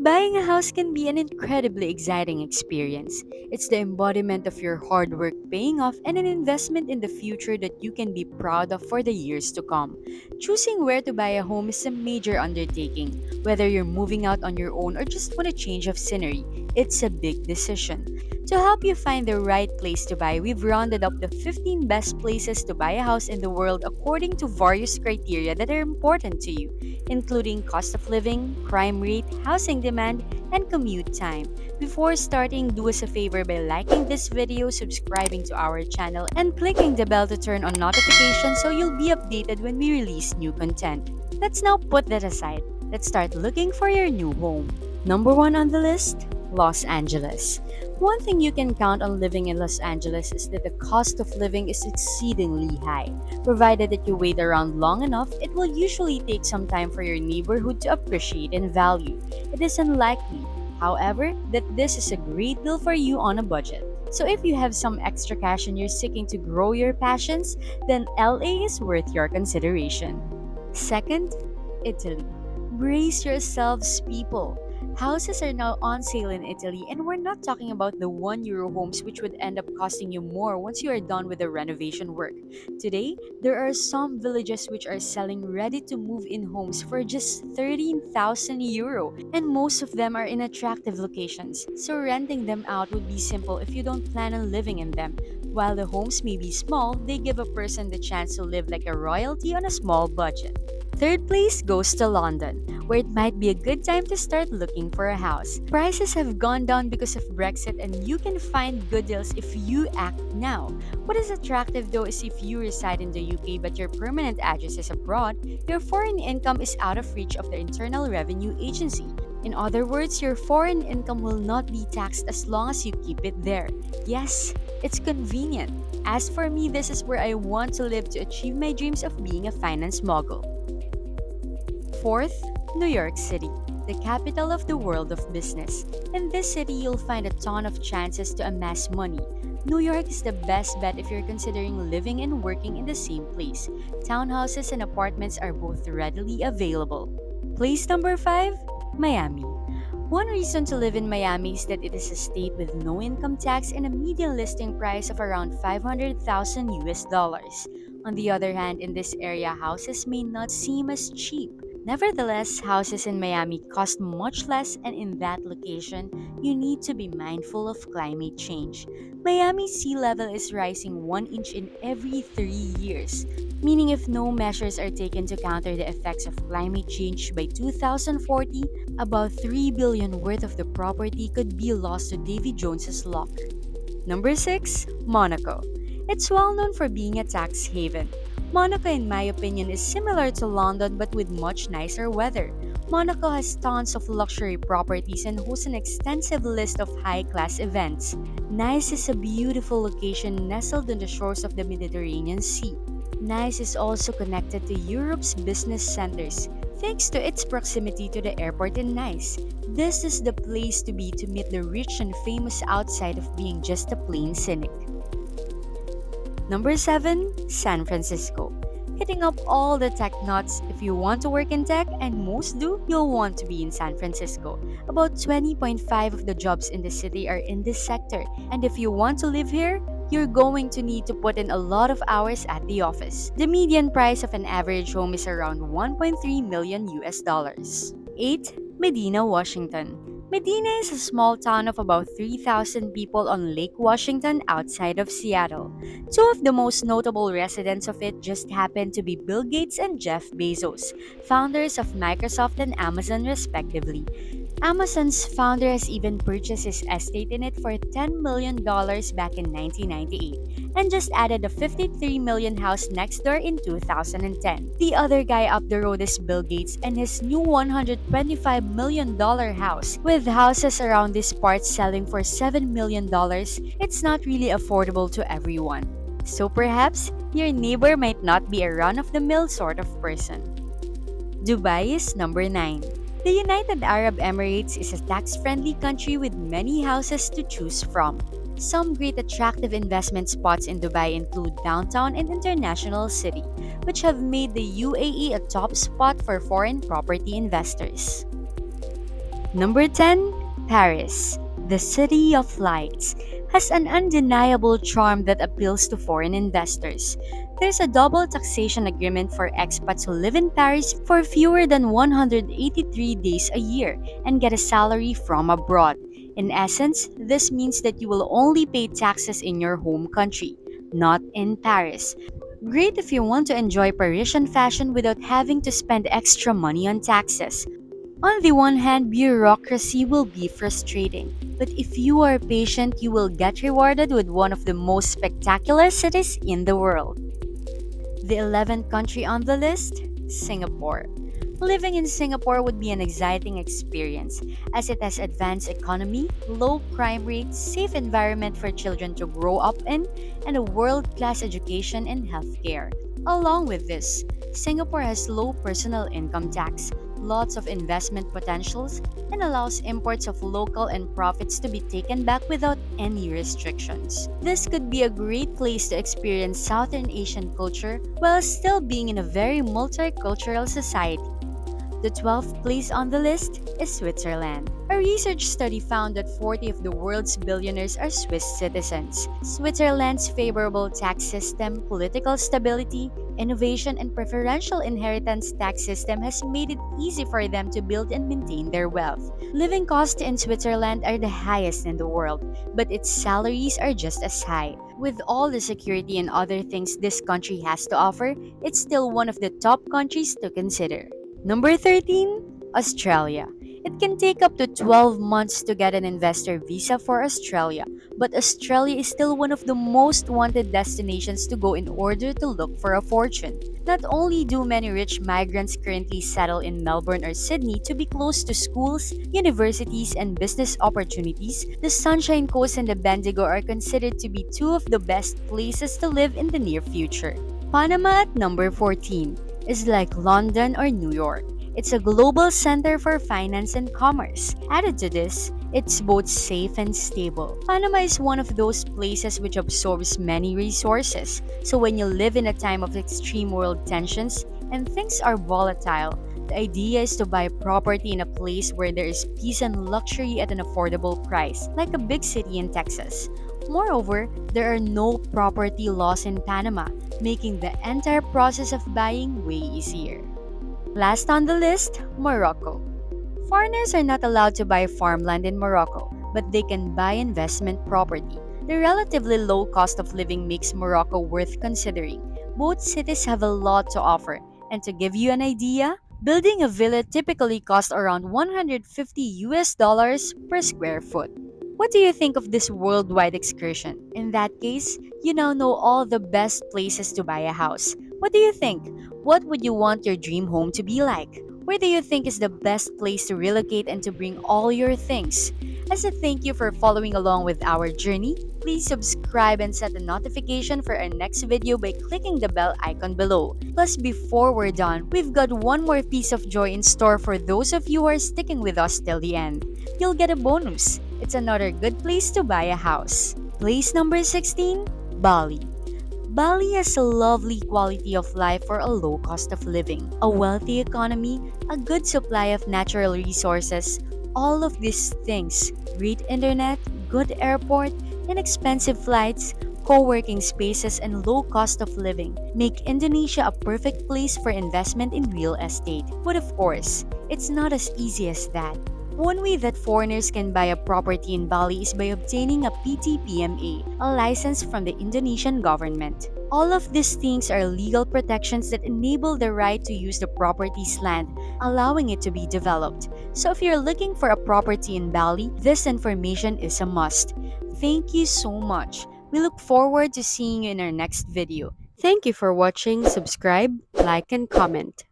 Buying a house can be an incredibly exciting experience. It's the embodiment of your hard work paying off and an investment in the future that you can be proud of for the years to come. Choosing where to buy a home is a major undertaking. Whether you're moving out on your own or just want a change of scenery, it's a big decision. To help you find the right place to buy, we've rounded up the 15 best places to buy a house in the world according to various criteria that are important to you, including cost of living, crime rate, housing demand, and commute time. Before starting, do us a favor by liking this video, subscribing to our channel, and clicking the bell to turn on notifications so you'll be updated when we release new content. Let's now put that aside. Let's start looking for your new home. Number 1 on the list, Los Angeles. One thing you can count on living in Los Angeles is that the cost of living is exceedingly high. Provided that you wait around long enough, it will usually take some time for your neighborhood to appreciate and value. It is unlikely, however, that this is a great deal for you on a budget. So if you have some extra cash and you're seeking to grow your passions, then LA is worth your consideration. Second, Italy. Brace yourselves, people. Houses are now on sale in Italy, and we're not talking about the €1 homes which would end up costing you more once you are done with the renovation work. Today, there are some villages which are selling ready to move in homes for just €13,000, and most of them are in attractive locations, so renting them out would be simple if you don't plan on living in them. While the homes may be small, they give a person the chance to live like a royalty on a small budget. Third place goes to London, where it might be a good time to start looking for a house. Prices have gone down because of Brexit, and you can find good deals if you act now. What is attractive though is if you reside in the UK but your permanent address is abroad, your foreign income is out of reach of the Internal Revenue Agency. In other words, your foreign income will not be taxed as long as you keep it there. Yes, it's convenient. As for me, this is where I want to live to achieve my dreams of being a finance mogul. Fourth, New York City, the capital of the world of business. In this city, you'll find a ton of chances to amass money. New York is the best bet if you're considering living and working in the same place. Townhouses and apartments are both readily available. Place number 5, Miami. One reason to live in Miami is that it is a state with no income tax and a median listing price of around $500,000. On the other hand, in this area, houses may not seem as cheap. Nevertheless, houses in Miami cost much less, and in that location, you need to be mindful of climate change. Miami's sea level is rising 1 inch in every 3 years, meaning if no measures are taken to counter the effects of climate change by 2040, about $3 billion worth of the property could be lost to Davy Jones's luck. Number 6, Monaco. It's well known for being a tax haven. Monaco, in my opinion, is similar to London but with much nicer weather. Monaco has tons of luxury properties and hosts an extensive list of high-class events. Nice is a beautiful location nestled on the shores of the Mediterranean Sea. Nice is also connected to Europe's business centers, thanks to its proximity to the airport in Nice. This is the place to be to meet the rich and famous outside of being just a plain cynic. Number 7, San Francisco. Hitting up all the tech nuts. If you want to work in tech, and most do, you'll want to be in San Francisco. About 20.5 of the jobs in the city are in this sector, and if you want to live here, you're going to need to put in a lot of hours at the office. The median price of an average home is around 1.3 million US dollars. 8. Medina, Washington. Medina is a small town of about 3,000 people on Lake Washington outside of Seattle. Two of the most notable residents of it just happen to be Bill Gates and Jeff Bezos, founders of Microsoft and Amazon respectively. Amazon's founder has even purchased his estate in it for $10 million back in 1998 and just added a $53 million house next door in 2010. The other guy up the road is Bill Gates and his new $125 million house. With houses around these parts selling for $7 million, it's not really affordable to everyone. So perhaps your neighbor might not be a run-of-the-mill sort of person. Dubai is number 9. The United Arab Emirates is a tax-friendly country with many houses to choose from. Some great attractive investment spots in Dubai include Downtown and International City, which have made the UAE a top spot for foreign property investors. Number 10, Paris, the city of lights, has an undeniable charm that appeals to foreign investors. There's a double taxation agreement for expats who live in Paris for fewer than 183 days a year and get a salary from abroad. In essence, this means that you will only pay taxes in your home country, not in Paris. Great if you want to enjoy Parisian fashion without having to spend extra money on taxes. On the one hand, bureaucracy will be frustrating, but if you are patient, you will get rewarded with one of the most spectacular cities in the world. The 11th country on the list, Singapore. Living in Singapore would be an exciting experience as it has advanced economy, low crime rates, safe environment for children to grow up in, and a world-class education and healthcare. Along with this, Singapore has low personal income tax, lots of investment potentials, and allows imports of local and profits to be taken back without any restrictions. This could be a great place to experience Southern Asian culture while still being in a very multicultural society. The 12th place on the list is Switzerland. A research study found that 40 of the world's billionaires are Swiss citizens. Switzerland's favorable tax system, political stability, innovation, and preferential inheritance tax system has made it easy for them to build and maintain their wealth. Living costs in Switzerland are the highest in the world, but its salaries are just as high. With all the security and other things this country has to offer, it's still one of the top countries to consider. Number 13, Australia. It can take up to 12 months to get an investor visa for Australia, but Australia is still one of the most wanted destinations to go in order to look for a fortune. Not only do many rich migrants currently settle in Melbourne or Sydney to be close to schools, universities, and business opportunities, the Sunshine Coast and the Bendigo are considered to be two of the best places to live in the near future. Panama at number 14 is like London or New York. It's a global center for finance and commerce. Added to this, it's both safe and stable. Panama is one of those places which absorbs many resources. So when you live in a time of extreme world tensions and things are volatile, the idea is to buy property in a place where there is peace and luxury at an affordable price, like a big city in Texas. Moreover, there are no property laws in Panama, making the entire process of buying way easier. Last on the list, Morocco. Foreigners are not allowed to buy farmland in Morocco, but they can buy investment property. The relatively low cost of living makes Morocco worth considering. Both cities have a lot to offer, and to give you an idea, building a villa typically costs around 150 US dollars per square foot. What do you think of this worldwide excursion? In that case, you now know all the best places to buy a house. What do you think? What would you want your dream home to be like? Where do you think is the best place to relocate and to bring all your things? As a thank you for following along with our journey, please subscribe and set a notification for our next video by clicking the bell icon below. Plus, before we're done, we've got one more piece of joy in store for those of you who are sticking with us till the end. You'll get a bonus. It's another good place to buy a house. Place number 16, Bali. Bali has a lovely quality of life for a low cost of living, a wealthy economy, a good supply of natural resources. All of these things, great internet, good airport, inexpensive flights, co-working spaces, and low cost of living make Indonesia a perfect place for investment in real estate. But of course, it's not as easy as that. One way that foreigners can buy a property in Bali is by obtaining a PTPMA, a license from the Indonesian government. All of these things are legal protections that enable the right to use the property's land, allowing it to be developed. So if you're looking for a property in Bali, this information is a must. Thank you so much. We look forward to seeing you in our next video. Thank you for watching, subscribe, like, and comment.